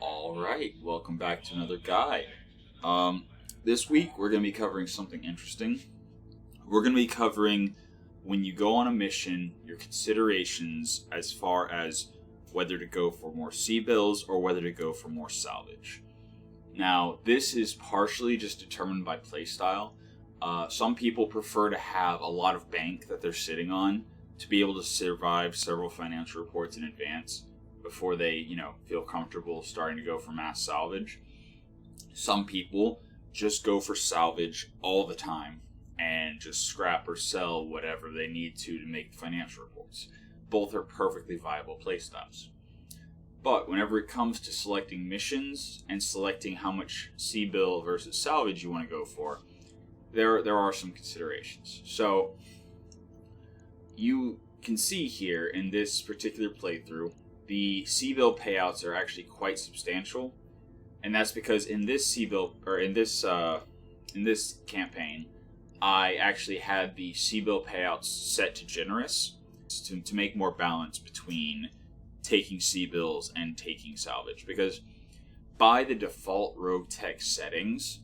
Alright, welcome back to another guide. This week we're going to be covering something interesting. We're going to be covering when you go on a mission, your considerations as far as whether to go for more CBills or whether to go for more salvage. Now, this is partially just determined by playstyle. Some people prefer to have a lot of bank that they're sitting on to be able to survive several financial reports in advance before they, feel comfortable starting to go for mass salvage. Some people just go for salvage all the time and just scrap or sell whatever they need to make financial reports. Both are perfectly viable playstyles. But whenever it comes to selecting missions and selecting how much CBill versus salvage you want to go for, there are some considerations. So you can see here in this particular playthrough, the CBill payouts are actually quite substantial, and that's because in this in this campaign, I actually had the CBill payouts set to generous to make more balance between taking CBills and taking salvage. Because by the default Roguetech settings,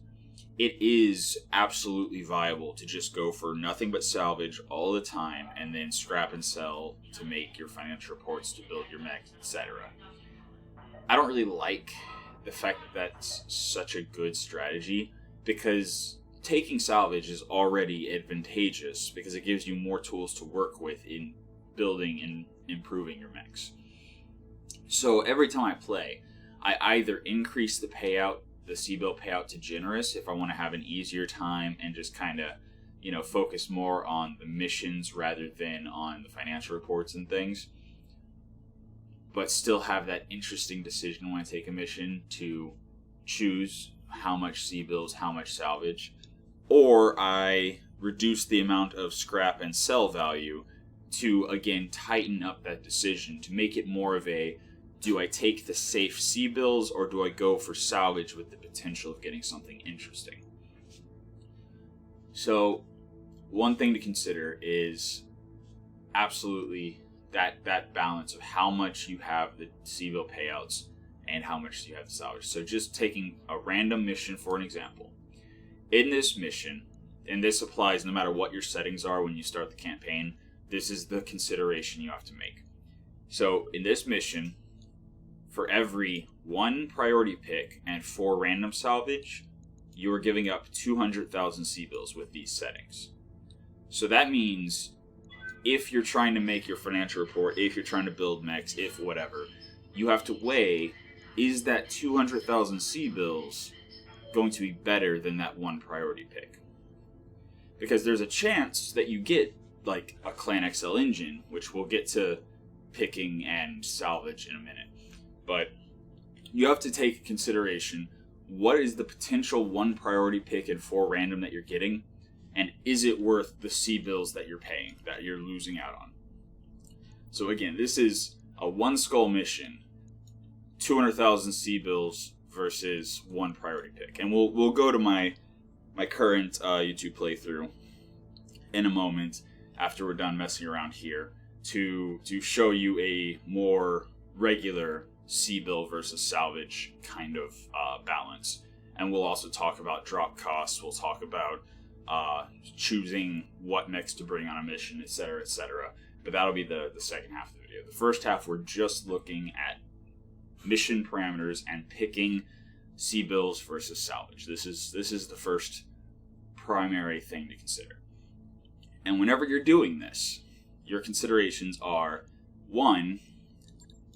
it is absolutely viable to just go for nothing but salvage all the time and then scrap and sell to make your financial reports, to build your mechs, etc. I don't really like the fact that that's such a good strategy, because taking salvage is already advantageous because it gives you more tools to work with in building and improving your mechs. So every time I play, I either increase the CBill payout to generous if I want to have an easier time and just kind of, focus more on the missions rather than on the financial reports and things, but still have that interesting decision when I take a mission to choose how much CBills, how much salvage, or I reduce the amount of scrap and sell value to, again, tighten up that decision to make it more of a, do I take the safe CBills or do I go for salvage with the potential of getting something interesting? So, one thing to consider is absolutely that balance of how much you have the CBill payouts and how much you have the salvage. So just taking a random mission for an example. In this mission, and this applies no matter what your settings are when you start the campaign, this is the consideration you have to make. So in this mission, for every 1 priority pick and 4 random salvage, you are giving up 200,000 CBills with these settings. So that means if you're trying to make your financial report, if you're trying to build mechs, if whatever, you have to weigh, is that 200,000 CBills going to be better than that 1 priority pick? Because there's a chance that you get like a Clan XL engine, which we'll get to picking and salvage in a minute. But you have to take into consideration, what is the potential 1 priority pick and 4 random that you're getting, and is it worth the CBills that you're paying, that you're losing out on? So again, this is a 1 skull mission, 200,000 CBills versus 1 priority pick. And we'll go to my current YouTube playthrough in a moment after we're done messing around here to show you a more regular CBill versus salvage kind of balance. And we'll also talk about drop costs. We'll talk about choosing what mechs to bring on a mission, etc., etc. But that'll be the second half of the video. The first half, we're just looking at mission parameters and picking CBills versus salvage. This is the first primary thing to consider. And whenever you're doing this, your considerations are, 1,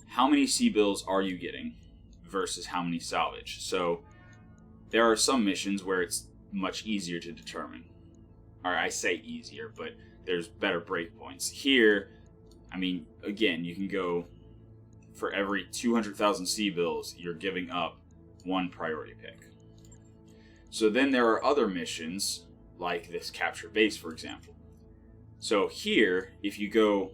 how many CBills are you getting versus how many salvage? So there are some missions where it's much easier to determine. Or I say easier, but there's better breakpoints. Here, again, you can go for every 200,000 CBills, you're giving up 1 priority pick. So then there are other missions, like this capture base, for example. So here, if you go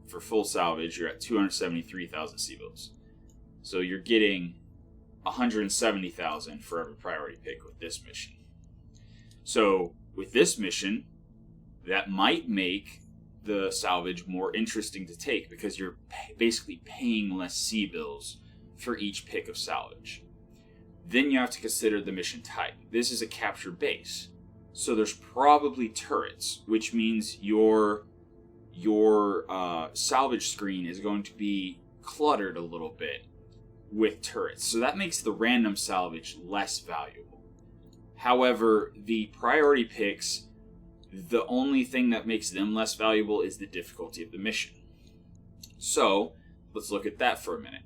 for full salvage, you're at 273,000 CBills. So you're getting 170,000 for every priority pick with this mission. So with this mission, that might make the salvage more interesting to take because you're basically paying less CBills for each pick of salvage. Then you have to consider the mission type. This is a capture base, so there's probably turrets, which means your salvage screen is going to be cluttered a little bit with turrets. So that makes the random salvage less valuable. However, the priority picks, the only thing that makes them less valuable is the difficulty of the mission. So let's look at that for a minute.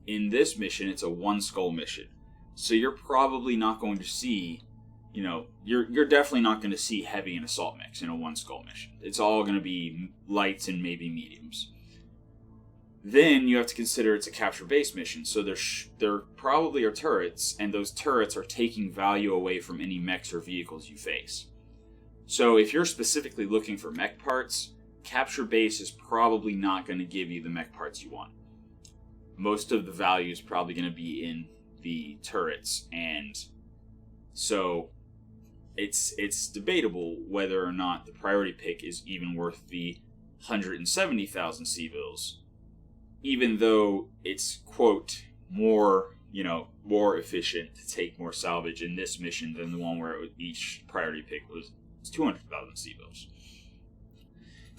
In this mission, it's a 1 skull mission. So you're probably not going to see, you're definitely not going to see heavy and assault mechs in a 1 skull mission. It's all going to be lights and maybe mediums. Then you have to consider it's a capture base mission, so there probably are turrets, and those turrets are taking value away from any mechs or vehicles you face. So if you're specifically looking for mech parts, capture base is probably not going to give you the mech parts you want. Most of the value is probably going to be in the turrets, and so it's debatable whether or not the priority pick is even worth the 170,000 CBills, even though it's, quote, more efficient to take more salvage in this mission than the one where each priority pick was 200,000 CBills.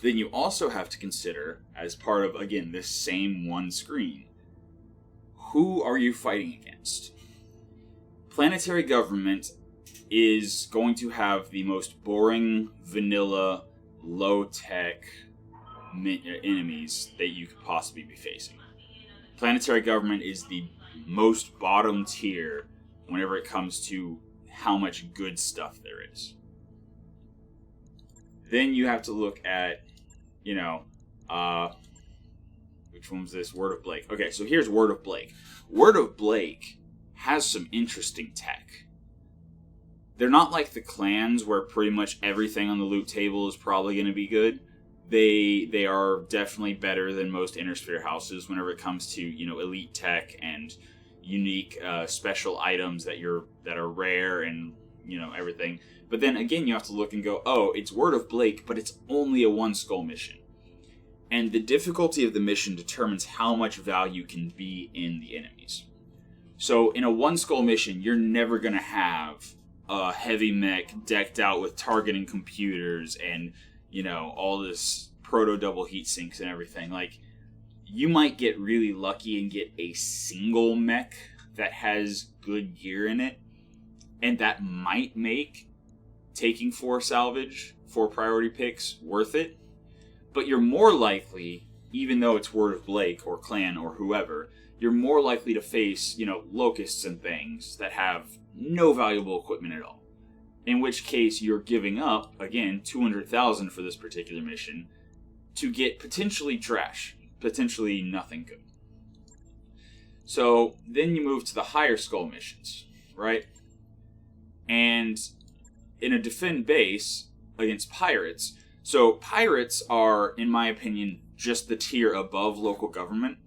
Then you also have to consider, as part of, again, this same one screen, who are you fighting against? Planetary government is going to have the most boring, vanilla, low-tech enemies that you could possibly be facing. Planetary government is the most bottom tier whenever it comes to how much good stuff there is. Then you have to look at, which one was this? Word of Blake. Okay, so here's Word of Blake. Word of Blake has some interesting tech. They're not like the clans where pretty much everything on the loot table is probably going to be good. They are definitely better than most Inner Sphere houses whenever it comes to, elite tech and unique special items that are rare and, everything. But then again, you have to look and go, oh, it's Word of Blake, but it's only a 1 skull mission. And the difficulty of the mission determines how much value can be in the enemies. So in a 1 skull mission, you're never going to have a heavy mech decked out with targeting computers and, all this proto double heat sinks and everything. Like, you might get really lucky and get a single mech that has good gear in it, and that might make taking 4 salvage, 4 priority picks worth it. But you're more likely, even though it's Word of Blake or Clan or whoever, you're more likely to face, locusts and things that have no valuable equipment at all. In which case, you're giving up, again, 200,000 for this particular mission to get potentially trash, potentially nothing good. So then you move to the higher skull missions, right? And in a defend base against pirates, so pirates are, in my opinion, just the tier above local government.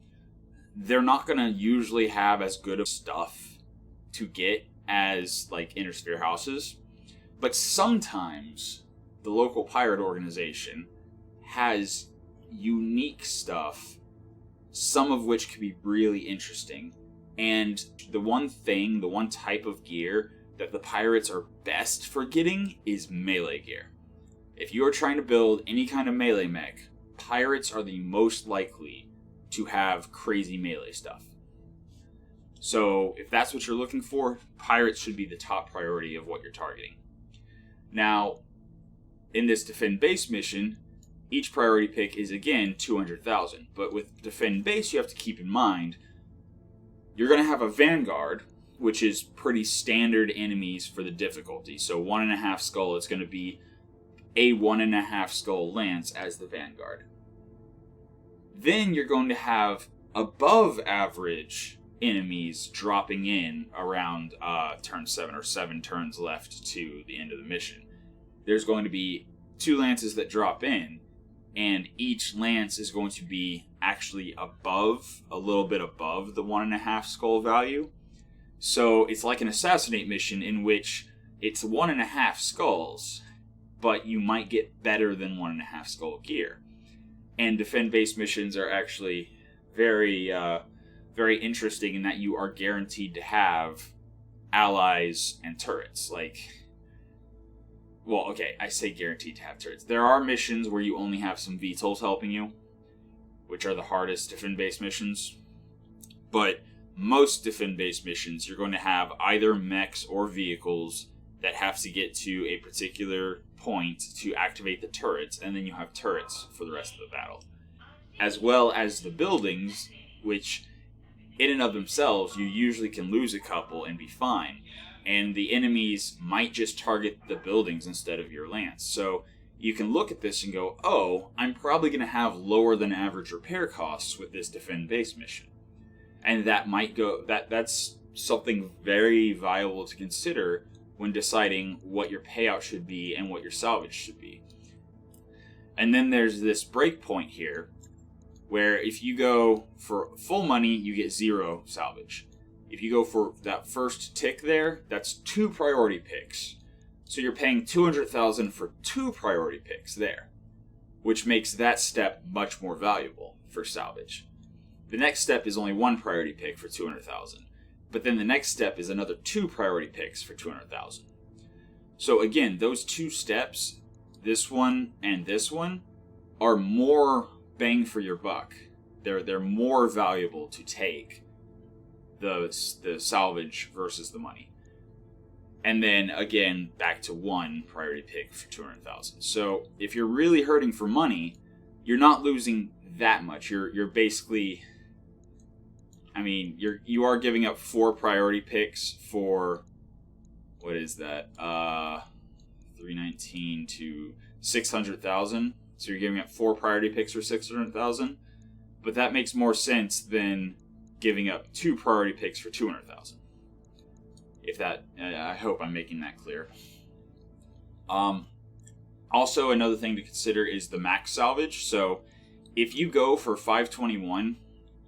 They're not going to usually have as good of stuff to get as, like, Inner Sphere houses. But sometimes the local pirate organization has unique stuff, some of which could be really interesting. And the one type of gear that the pirates are best for getting is melee gear. If you are trying to build any kind of melee mech, pirates are the most likely to have crazy melee stuff. So if that's what you're looking for, pirates should be the top priority of what you're targeting. Now, in this defend base mission, each priority pick is again 200,000. But with defend base, you have to keep in mind, you're going to have a vanguard, which is pretty standard enemies for the difficulty. So 1.5 skull, it's going to be a 1.5 skull lance as the vanguard. Then you're going to have above average enemies dropping in around turn 7 or 7 turns left to the end of the mission. There's going to be 2 lances that drop in, and each lance is going to be actually a little bit above the 1.5 skull value. So it's like an assassinate mission in which it's 1.5 skulls, but you might get better than 1.5 skull gear. And defend base missions are actually very very interesting in that you are guaranteed to have allies and turrets. Like, well, okay, I say guaranteed to have turrets. There are missions where you only have some VTOLs helping you, which are the hardest defend-based missions. But most defend-based missions, you're going to have either mechs or vehicles that have to get to a particular point to activate the turrets, and then you have turrets for the rest of the battle. As well as the buildings, which in and of themselves, you usually can lose a couple and be fine. And the enemies might just target the buildings instead of your lance. So you can look at this and go, oh, I'm probably going to have lower than average repair costs with this defend-based mission. And that might go, that's something very viable to consider when deciding what your payout should be and what your salvage should be. And then there's this breakpoint here, where if you go for full money, you get 0 salvage. If you go for that first tick there, that's 2 priority picks. So you're paying $200,000 for 2 priority picks there, which makes that step much more valuable for salvage. The next step is only 1 priority pick for $200,000. But then the next step is another 2 priority picks for $200,000. So again, those 2 steps, this one and this one, are more bang for your buck. They're more valuable to take the salvage versus the money. And then again, back to 1 priority pick for $200,000. So if you're really hurting for money, you're not losing that much. You're basically, I mean, you are giving up 4 priority picks for, what is that? 319 to 600,000. So you're giving up 4 priority picks for 600,000. But that makes more sense than giving up 2 priority picks for 200,000. If that, I hope I'm making that clear. Also, another thing to consider is the max salvage. So if you go for 521,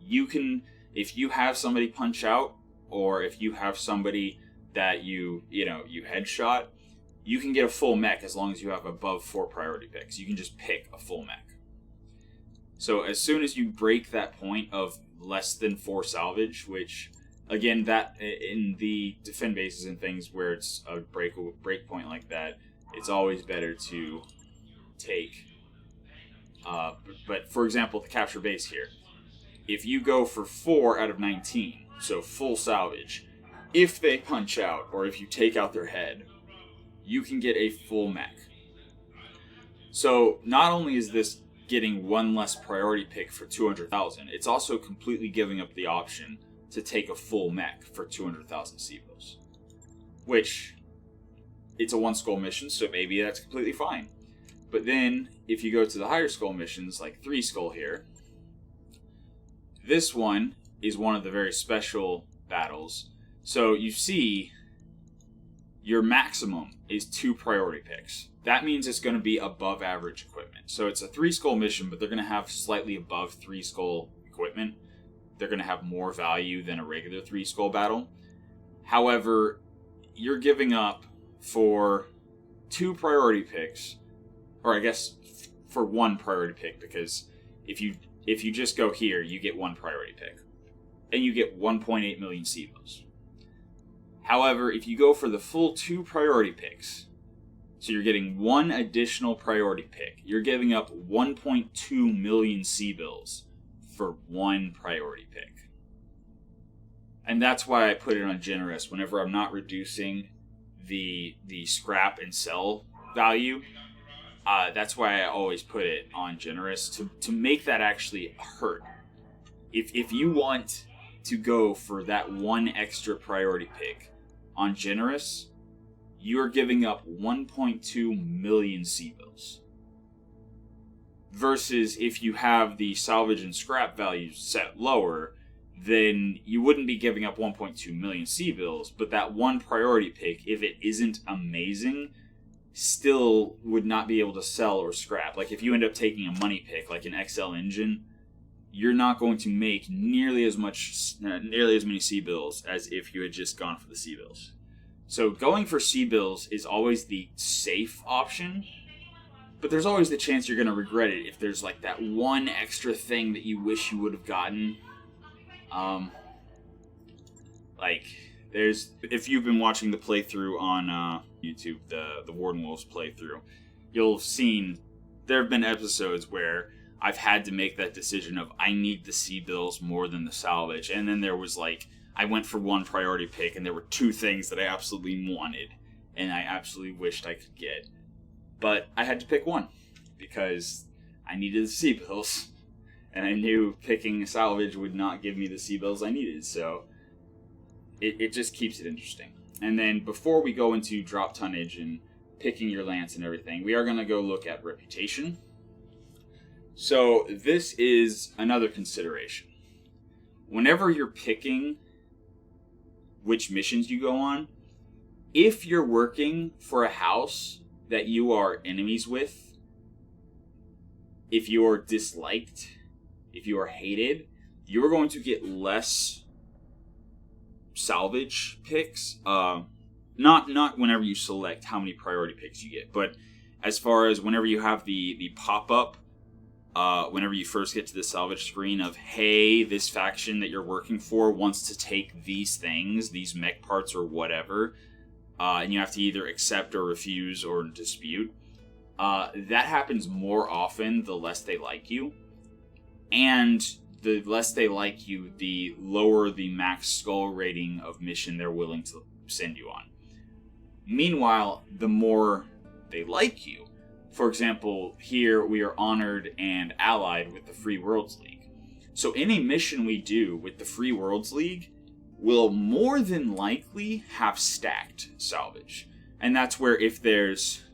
you can, if you have somebody punch out, or if you have somebody that you headshot, you can get a full mech as long as you have above 4 priority picks. You can just pick a full mech. So as soon as you break that point of less than 4 salvage, which, again, that in the defend bases and things where it's a break point like that, it's always better to take. But for example, the capture base here, if you go for 4 out of 19, so full salvage, if they punch out or if you take out their head, you can get a full mech. So not only is this getting 1 less priority pick for 200,000, it's also completely giving up the option to take a full mech for 200,000 CBills. Which, it's a 1 skull mission, so maybe that's completely fine. But then, if you go to the higher skull missions, like 3 skull here, this one is one of the very special battles. So you see, your maximum is 2 priority picks. That means it's going to be above average equipment. So it's a 3 skull mission, but they're going to have slightly above 3 skull equipment. They're going to have more value than a regular 3 skull battle. However, you're giving up for 2 priority picks, or I guess for 1 priority pick, because if you just go here, you get 1 priority pick, and you get 1.8 million CBills. However, if you go for the full 2 priority picks, so you're getting 1 additional priority pick, you're giving up 1.2 million CBills for 1 priority pick. And that's why I put it on generous whenever I'm not reducing the scrap and sell value. That's why I always put it on generous, to make that actually hurt. If you want to go for that 1 extra priority pick on generous, you're giving up 1.2 million CBills. Versus if you have the salvage and scrap values set lower, then you wouldn't be giving up 1.2 million CBills, but that 1 priority pick, if it isn't amazing, still would not be able to sell or scrap. Like if you end up taking a money pick, like an XL engine, you're not going to make nearly as many CBills as if you had just gone for the CBills. So going for CBills is always the safe option, but there's always the chance you're going to regret it if there's like that 1 extra thing that you wish you would have gotten. Like, if you've been watching the playthrough on YouTube, the Warden Wolves playthrough, you'll have seen there have been episodes where I've had to make that decision of I need the CBills more than the salvage, and then there was like I went for one priority pick, and there were two things that I absolutely wanted, and I absolutely wished I could get, but I had to pick one because I needed the CBills, and I knew picking salvage would not give me the CBills I needed, so it just keeps it interesting. And then before we go into drop tonnage and picking your lance and everything, we are going to go look at reputation. So this is another consideration. Whenever you're picking which missions you go on, if you're working for a house that you are enemies with, if you are disliked, if you are hated, you're going to get less salvage picks. Not whenever you select how many priority picks you get, but as far as whenever you have the pop-up, whenever you first get to the salvage screen of, hey, this faction that you're working for wants to take these things, these mech parts or whatever, and you have to either accept or refuse or dispute. That happens more often the less they like you. And the less they like you, the lower the max skull rating of mission they're willing to send you on. Meanwhile, the more they like you. For example, here we are honored and allied with the Free Worlds League. So any mission we do with the Free Worlds League will more than likely have stacked salvage. And that's where if there's,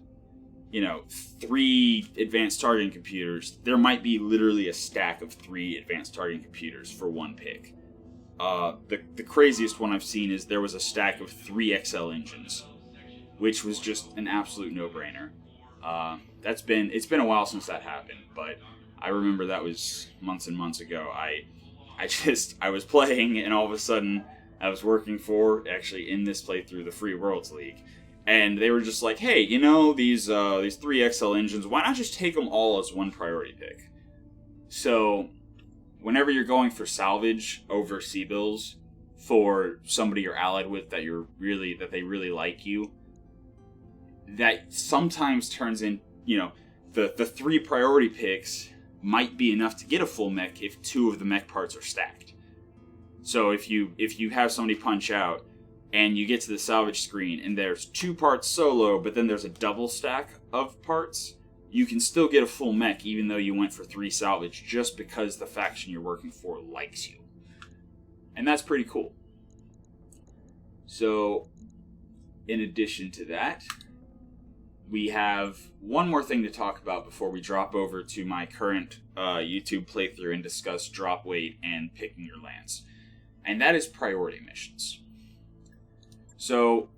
3 advanced targeting computers, there might be literally a stack of 3 advanced targeting computers for one pick. The craziest one I've seen is there was a stack of 3 XL engines, which was just an absolute no-brainer. It's been a while since that happened, but I remember that was months and months ago. I was playing, and all of a sudden I was working for, actually in this playthrough, the Free Worlds League. And they were just like, hey, these 3 XL engines, why not just take them all as one priority pick? So, whenever you're going for salvage over CBills for somebody you're allied with that they really like you, that sometimes turns in, the 3 priority picks might be enough to get a full mech if 2 of the mech parts are stacked. So if you have somebody punch out, and you get to the salvage screen, and there's 2 parts solo, but then there's a double stack of parts, you can still get a full mech even though you went for 3 salvage just because the faction you're working for likes you. And that's pretty cool. So, in addition to that, we have one more thing to talk about before we drop over to my current YouTube playthrough and discuss drop weight and picking your lance. And that is priority missions. So,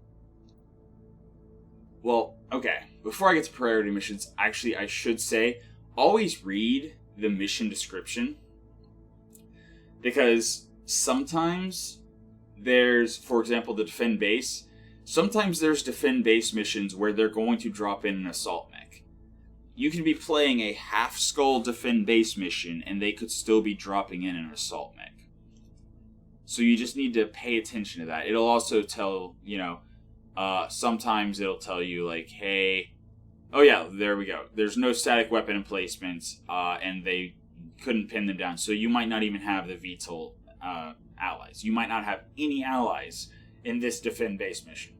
before I get to priority missions, actually I should say, always read the mission description. Because sometimes there's, for example, the defend base. Sometimes there's defend base missions where they're going to drop in an assault mech. You can be playing a half skull defend base mission and they could still be dropping in an assault mech. So you just need to pay attention to that. It'll also tell, sometimes it'll tell you like, hey, oh yeah, there we go. There's no static weapon emplacements, and they couldn't pin them down. So you might not even have the VTOL allies. You might not have any allies in this defend base mission.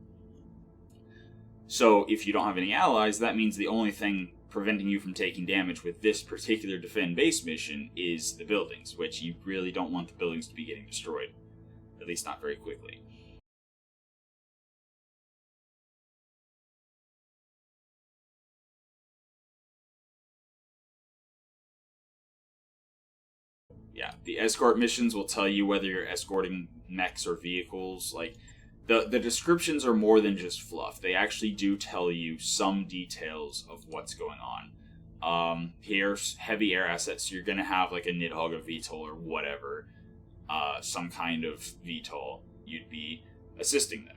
So if you don't have any allies, that means the only thing preventing you from taking damage with this particular defend base mission is the buildings, which you really don't want the buildings to be getting destroyed. At least not very quickly. Yeah, the escort missions will tell you whether you're escorting mechs or vehicles. Like, the descriptions are more than just fluff. They actually do tell you some details of what's going on. Here's heavy air assets, so you're going to have like a Nidhogg, a VTOL, or whatever. Some kind of VTOL. You'd be assisting them.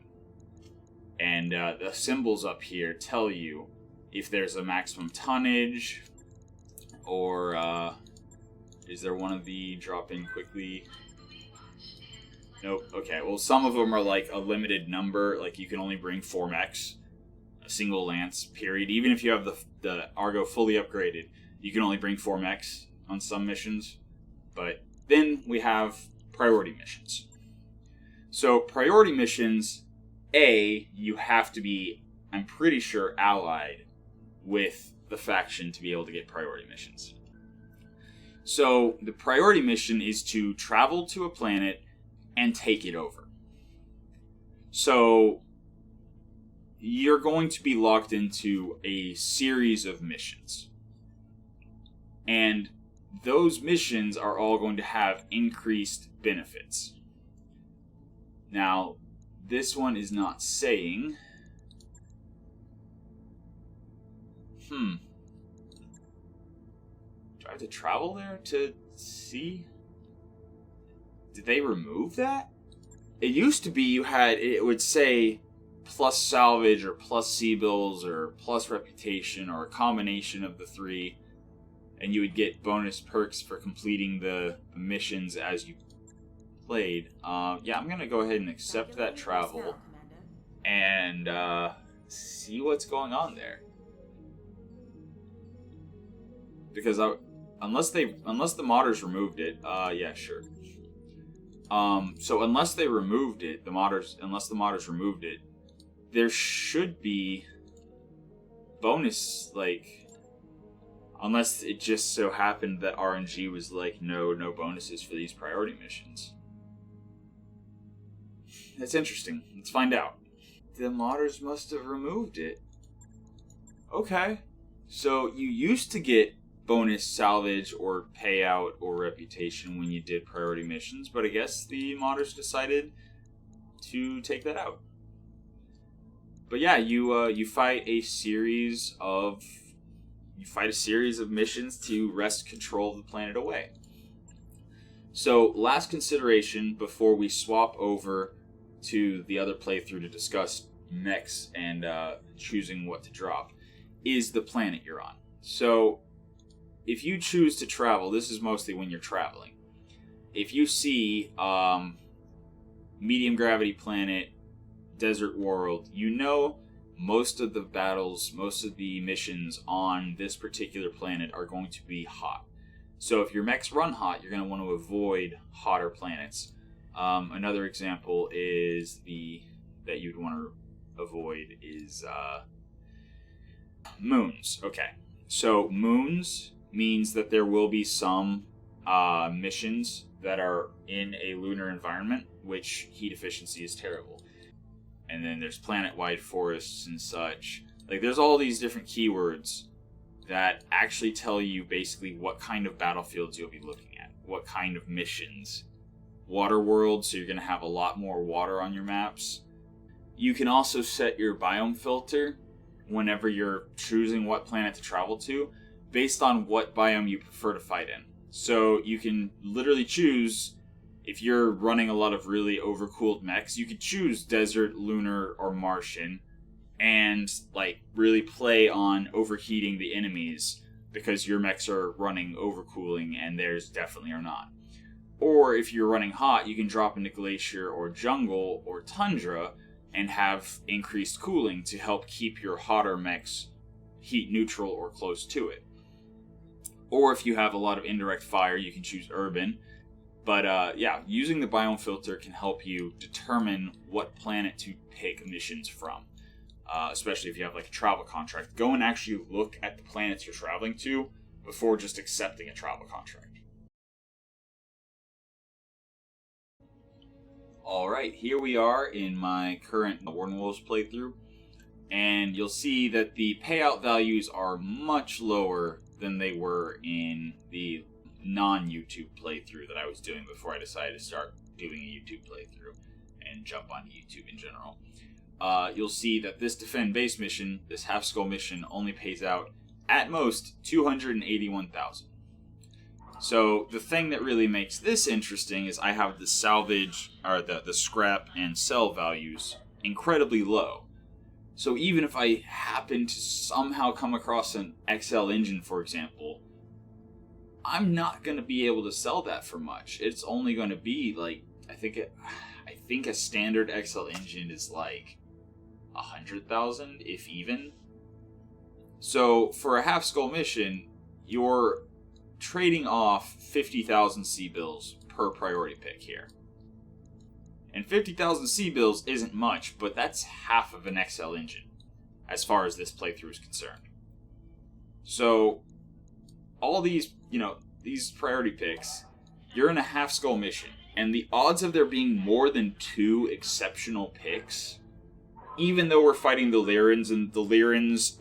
And the symbols up here tell you if there's a maximum tonnage, or is there one of the drop in quickly? Nope. Okay, well, some of them are like a limited number. Like, you can only bring 4 mechs. A single lance, period. Even if you have the Argo fully upgraded, you can only bring 4 mechs on some missions. But then we have priority missions. So, priority missions, you have to be, I'm pretty sure, allied with the faction to be able to get priority missions. So, the priority mission is to travel to a planet and take it over. So, you're going to be locked into a series of missions. And those missions are all going to have increased benefits. Now, this one is not saying... Do I have to travel there to see? Did they remove that? It used to be it would say plus salvage or plus CBills or plus reputation or a combination of the 3, and you would get bonus perks for completing the missions as you played. Yeah, I'm gonna go ahead and accept that travel and see what's going on there. Because unless the modders removed it, yeah, sure. So unless they removed it, unless the modders removed it, there should be bonus, like, unless it just so happened that RNG was like, no bonuses for these priority missions. That's interesting. Let's find out. The modders must have removed it. Okay. So you used to get bonus salvage or payout or reputation when you did priority missions, but I guess the modders decided to take that out. But yeah, you fight a series of missions to wrest control of the planet away. So, last consideration before we swap over to the other playthrough to discuss mechs and choosing what to drop, is the planet you're on. So, if you choose to travel, this is mostly when you're traveling. If you see medium gravity planet, desert world, you know most of the battles, most of the missions on this particular planet are going to be hot. So if your mechs run hot, you're going to want to avoid hotter planets. Another example is that you'd want to avoid is moons. Okay, so moons means that there will be some missions that are in a lunar environment, which heat efficiency is terrible. And then there's planet-wide forests and such. Like, there's all these different keywords that actually tell you basically what kind of battlefields you'll be looking at, what kind of missions. Water world, so you're going to have a lot more water on your maps. You can also set your biome filter whenever you're choosing what planet to travel to, based on what biome you prefer to fight in. So you can literally choose, if you're running a lot of really overcooled mechs, you could choose desert, lunar, or Martian, and like really play on overheating the enemies because your mechs are running overcooling and theirs definitely are not. Or if you're running hot, you can drop into glacier or jungle or tundra and have increased cooling to help keep your hotter mechs heat neutral or close to it. Or if you have a lot of indirect fire, you can choose urban. But yeah, using the biome filter can help you determine what planet to pick missions from. Especially if you have like a travel contract. Go and actually look at the planets you're traveling to before just accepting a travel contract. Alright, here we are in my current Warden Wolves playthrough. And you'll see that the payout values are much lower than they were in the non-YouTube playthrough that I was doing before I decided to start doing a YouTube playthrough and jump on YouTube in general. You'll see that this Defend Base mission, this Half Skull mission, only pays out, at most, 281,000. So the thing that really makes this interesting is I have the salvage, or the scrap and sell values incredibly low. So even if I happen to somehow come across an XL engine, for example, I'm not going to be able to sell that for much. It's only going to be like, I I think a standard XL engine is like 100,000, if even. So for a half skull mission, you're trading off 50,000 CBills per priority pick here. And 50,000 CBills isn't much, but that's half of an XL engine, as far as this playthrough is concerned. So, all these, these priority picks, you're in a half skull mission, and the odds of there being more than 2 exceptional picks, even though we're fighting the Lyrans, and the Lyrans,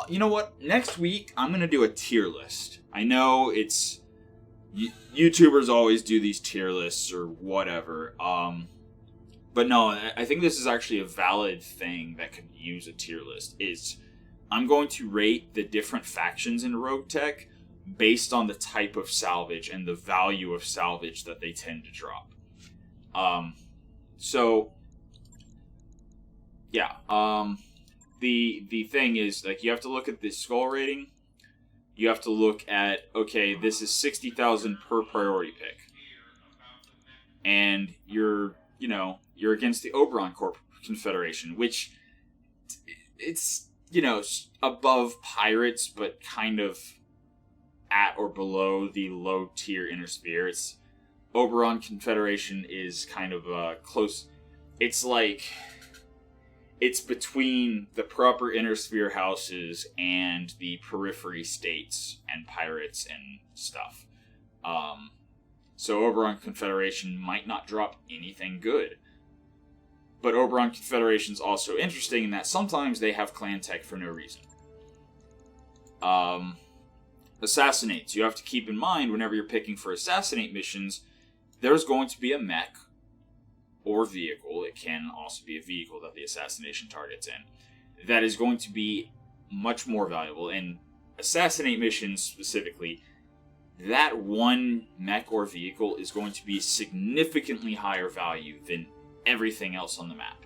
you know what? Next week, I'm going to do a tier list. I know it's... YouTubers always do these tier lists or whatever. But no, I think this is actually a valid thing that could use a tier list. I'm going to rate the different factions in Roguetech based on the type of salvage and the value of salvage that they tend to drop. The thing is, like, you have to look at the skull rating. You have to look at, okay, this is 60,000 per priority pick. And you're against the Oberon Confederation, which it's, above pirates, but kind of at or below the low tier Inner Sphere. Oberon Confederation is kind of close. It's like... It's between the proper Inner Sphere houses and the periphery states and pirates and stuff. So Oberon Confederation might not drop anything good. But Oberon Confederation's also interesting in that sometimes they have clan tech for no reason. Assassinates. You have to keep in mind whenever you're picking for assassinate missions, there's going to be a mech or vehicle, it can also be a vehicle that the assassination target's in, that is going to be much more valuable. And assassinate missions specifically, that one mech or vehicle is going to be significantly higher value than everything else on the map.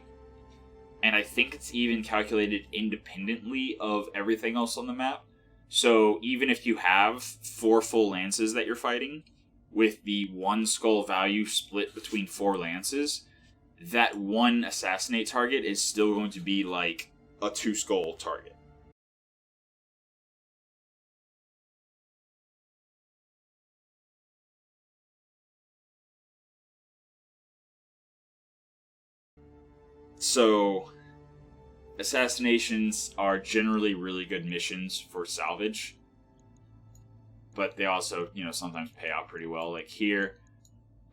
And I think it's even calculated independently of everything else on the map. So even if you have 4 full lances that you're fighting, with the 1 skull value split between 4 lances, that one assassinate target is still going to be like a 2 skull target. So, assassinations are generally really good missions for salvage, but they also, sometimes pay out pretty well. Like here,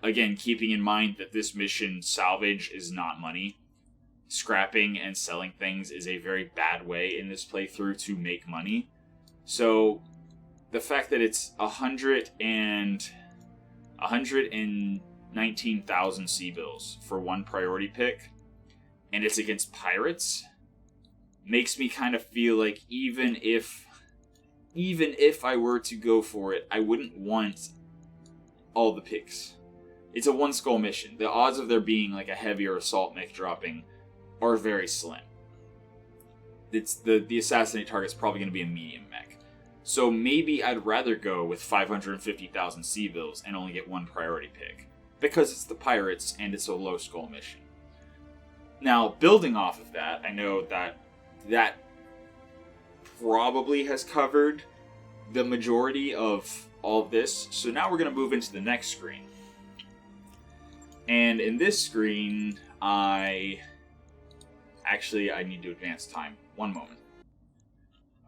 again, keeping in mind that this mission, salvage, is not money. Scrapping and selling things is a very bad way in this playthrough to make money. So, the fact that it's 119,000 CBills for one priority pick, and it's against pirates, makes me kind of feel like even if I were to go for it, I wouldn't want all the picks. It's a 1 skull mission. The odds of there being like a heavier assault mech dropping are very slim. It's the assassinate target's probably going to be a medium mech. So maybe I'd rather go with 550,000 CBills and only get 1 priority pick, because it's the pirates and it's a low skull mission. Now, building off of that, I know that probably has covered the majority of all of this. So now we're going to move into the next screen. And in this screen, I need to advance time. 1 moment.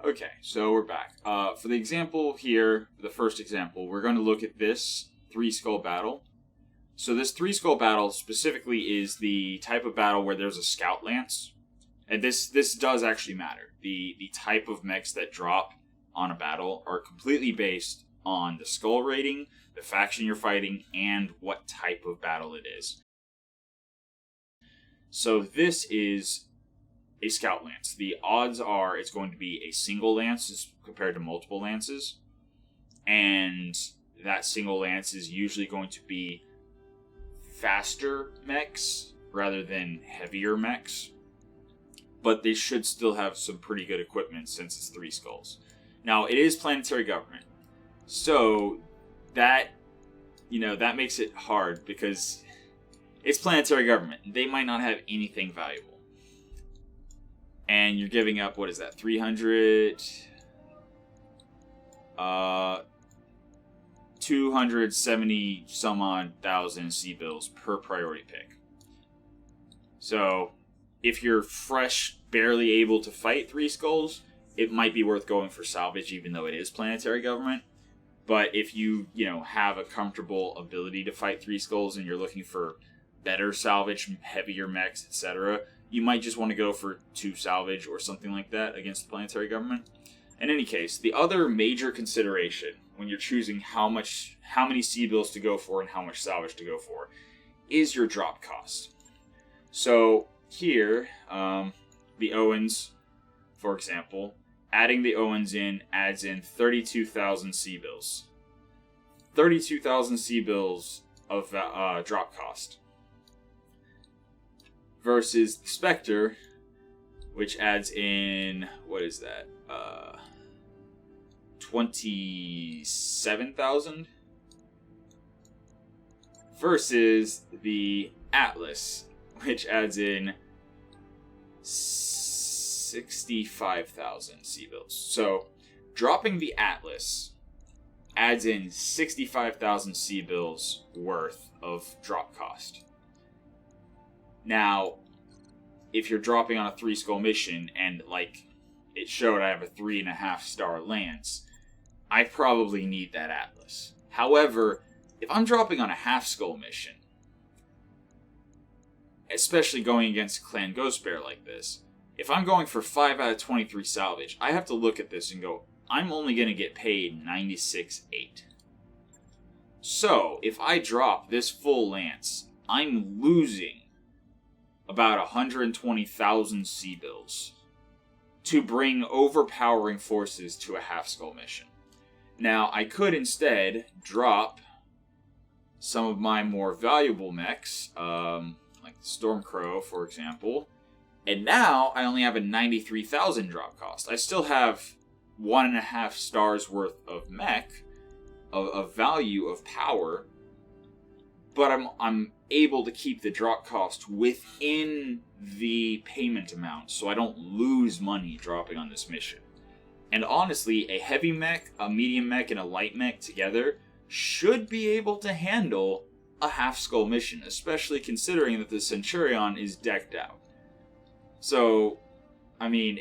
Okay, so we're back. For the example here, the first example, we're going to look at this 3 skull battle. So this 3 skull battle specifically is the type of battle where there's a scout lance. And this does actually matter. The type of mechs that drop on a battle are completely based on the skull rating, the faction you're fighting, and what type of battle it is. So this is a scout lance. The odds are it's going to be a single lance as compared to multiple lances. And that single lance is usually going to be faster mechs rather than heavier mechs. But they should still have some pretty good equipment since it's 3 skulls. Now, it is planetary government. So that makes it hard because It's planetary government. They might not have anything valuable. And you're giving up, what is that, 300... 270 some odd thousand CBills per priority pick. So, if you're fresh, barely able to fight 3 skulls, it might be worth going for salvage, even though it is planetary government. But if you have a comfortable ability to fight 3 skulls and you're looking for better salvage, heavier mechs, etc., you might just want to go for 2 salvage or something like that against the planetary government. In any case, the other major consideration when you're choosing how many CBills to go for and how much salvage to go for is your drop cost. So here, the Owens, for example, adding the Owens in adds in 32,000 CBills. 32,000 CBills of drop cost. Versus the Spectre, which adds in, what is that? 27,000. Versus the Atlas, which adds in 65,000 CBills. So, dropping the Atlas adds in 65,000 CBills worth of drop cost. Now, if you're dropping on a 3 skull mission, and like it showed I have a 3.5 star lance, I probably need that Atlas. However, if I'm dropping on a half skull mission, especially going against Clan Ghost Bear like this, if I'm going for 5 out of 23 salvage, I have to look at this and go, I'm only going to get paid 96.8. So, if I drop this full lance, I'm losing about 120,000 CBills to bring overpowering forces to a half skull mission. Now, I could instead drop some of my more valuable mechs, like the Stormcrow, for example, and now I only have a 93,000 drop cost. I still have 1.5 stars worth of mech, of value, of power, but I'm able to keep the drop cost within the payment amount, so I don't lose money dropping on this mission. And honestly, a heavy mech, a medium mech, and a light mech together should be able to handle a half skull mission, especially considering that the Centurion is decked out. So, I mean,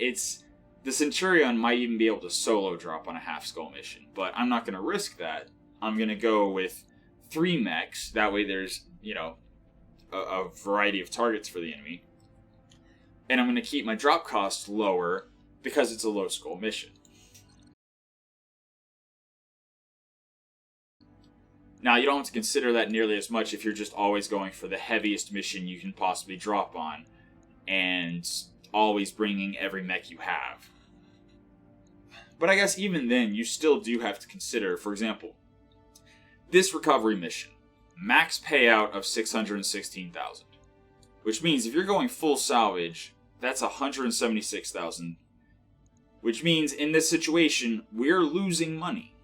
the Centurion might even be able to solo drop on a half skull mission, but I'm not going to risk that. I'm going to go with 3 mechs, that way there's, a variety of targets for the enemy. And I'm going to keep my drop cost lower because it's a low skull mission. Now, you don't have to consider that nearly as much if you're just always going for the heaviest mission you can possibly drop on, and always bringing every mech you have. But I guess even then, you still do have to consider, for example, this recovery mission. Max payout of 616,000. Which means if you're going full salvage, that's 176,000. Which means in this situation, we're losing money.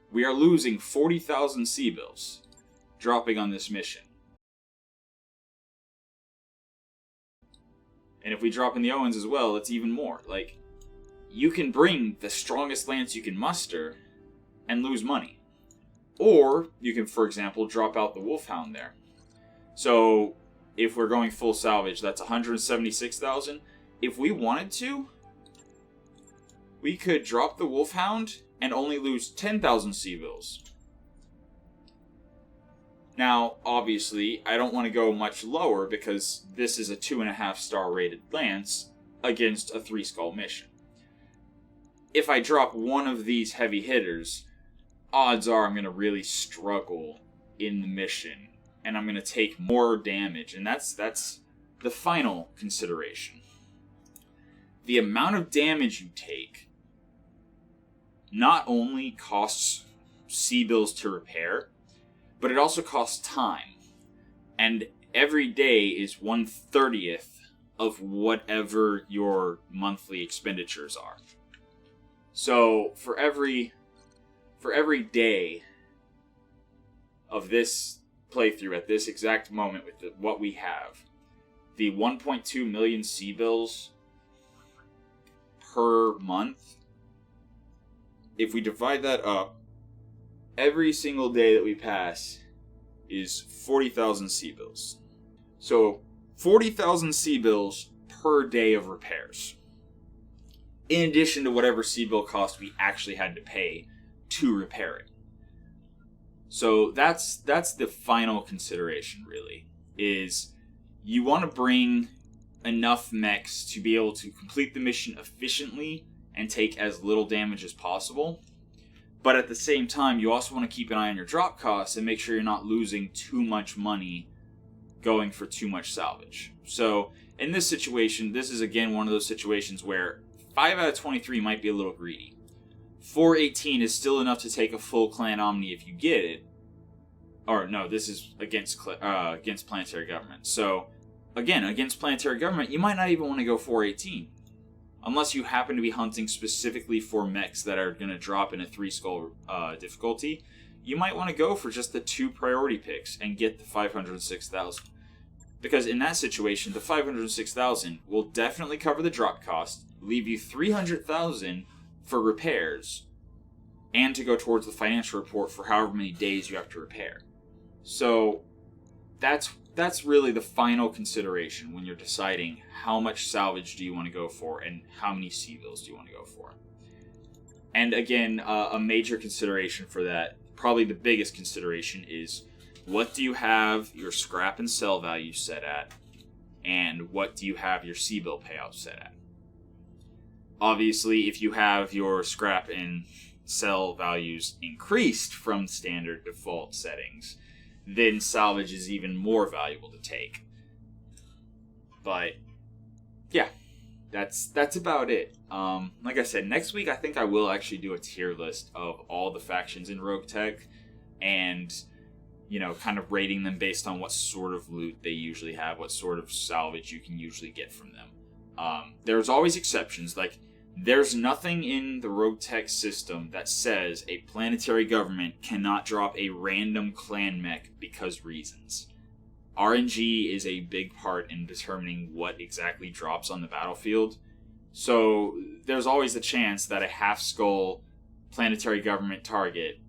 We are losing 40,000 CBills dropping on this mission. And if we drop in the Owens as well, it's even more. Like, you can bring the strongest lance you can muster and lose money. Or you can, for example, drop out the Wolfhound there. So, if we're going full salvage, that's 176,000. If we wanted to, we could drop the Wolfhound and only lose 10,000 CBills. Now, obviously, I don't want to go much lower because this is a 2.5 star rated lance against a 3 skull mission. If I drop one of these heavy hitters, odds are I'm going to really struggle in the mission, and I'm going to take more damage, and that's the final consideration. The amount of damage you take not only costs CBills to repair, but it also costs time. And every day is 1/30th of whatever your monthly expenditures are. So for every day of this playthrough at this exact moment with what we have, the 1.2 million CBills per month, if we divide that up, every single day that we pass is 40,000 CBills. So 40,000 CBills per day of repairs, in addition to whatever CBill cost we actually had to pay to repair it. So that's the final consideration, really, is you want to bring enough mechs to be able to complete the mission efficiently and take as little damage as possible. But at the same time, you also want to keep an eye on your drop costs and make sure you're not losing too much money going for too much salvage. So in this situation, this is again one of those situations where 5 out of 23 might be a little greedy. 418 is still enough to take a full Clan Omni if you get it. Or no, this is against planetary government. So again, against planetary government, you might not even want to go 418. Unless you happen to be hunting specifically for mechs that are going to drop in a 3-skull difficulty, you might want to go for just the 2 priority picks and get the 506,000. Because in that situation, the 506,000 will definitely cover the drop cost, leave you 300,000 for repairs, and to go towards the financial report for however many days you have to repair. So that's really the final consideration when you're deciding how much salvage do you want to go for and how many CBills do you want to go for. And again, a major consideration for that, probably the biggest consideration, is what do you have your scrap and sell value set at, and what do you have your CBill payout set at. Obviously, if you have your scrap and sell values increased from standard default settings, then salvage is even more valuable to take. But yeah, that's about it. Like I said, next week I think I will actually do a tier list of all the factions in Roguetech, and kind of rating them based on what sort of loot they usually have, what sort of salvage you can usually get from them. There's always exceptions. Like, there's nothing in the Roguetech system that says a planetary government cannot drop a random clan mech because reasons. RNG is a big part in determining what exactly drops on the battlefield. So there's always the chance that a half-skull planetary government target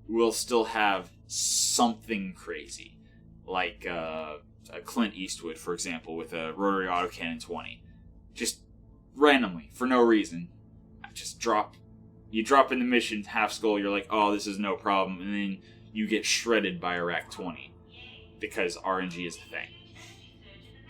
will still have something crazy. Like a Clint Eastwood, for example, with a rotary autocannon 20. Just randomly, for no reason, you drop in the mission half skull, you're like, oh, this is no problem, and then you get shredded by a Rack 20, because RNG is a thing.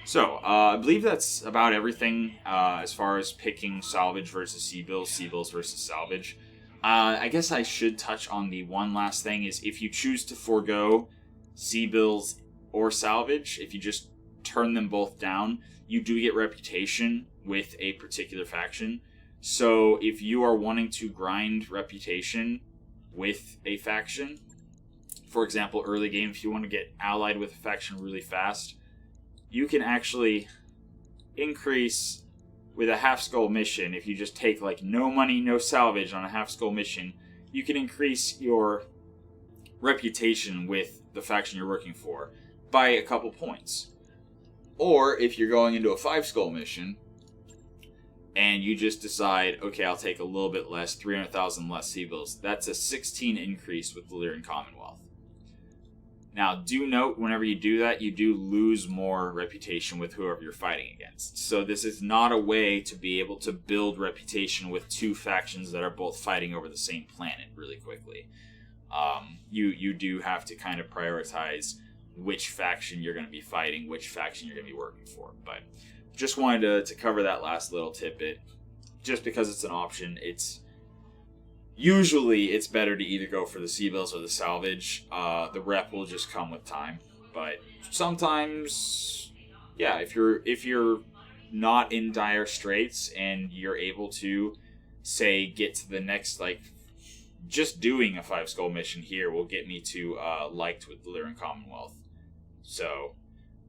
So, I believe that's about everything, as far as picking salvage versus CBills, CBills versus salvage. I guess I should touch on the one last thing, is if you choose to forego CBills or salvage, if you just turn them both down, you do get reputation with a particular faction. So if you are wanting to grind reputation with a faction, for example, early game, if you want to get allied with a faction really fast, you can actually increase with a half skull mission. If you just take like no money, no salvage on a half skull mission, you can increase your reputation with the faction you're working for by a couple points. Or if you're going into a 5-skull mission and you just decide, okay, I'll take a little bit less, 300,000 less CBills, that's a 16 increase with the Lyran Commonwealth. Now, do note, whenever you do that, you do lose more reputation with whoever you're fighting against. So this is not a way to be able to build reputation with two factions that are both fighting over the same planet really quickly. You do have to kind of prioritize which faction you're going to be fighting, which faction you're going to be working for. But just wanted to cover that last little tidbit. Just because it's an option, usually it's better to either go for the CBills or the salvage. The rep will just come with time. But sometimes, yeah, if you're not in dire straits and you're able to, say, get to the next, like, just doing a 5-skull mission here will get me to liked with the Lyran Commonwealth. So,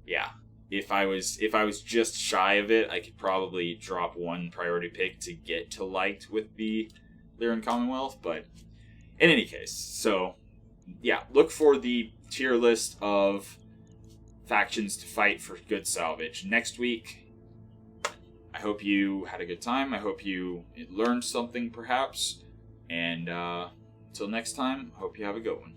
yeah, if I was just shy of it, I could probably drop one priority pick to get to liked with the Lyran Commonwealth. But in any case, so yeah, look for the tier list of factions to fight for good salvage. Next week, I hope you had a good time. I hope you learned something, perhaps. And until next time, I hope you have a good one.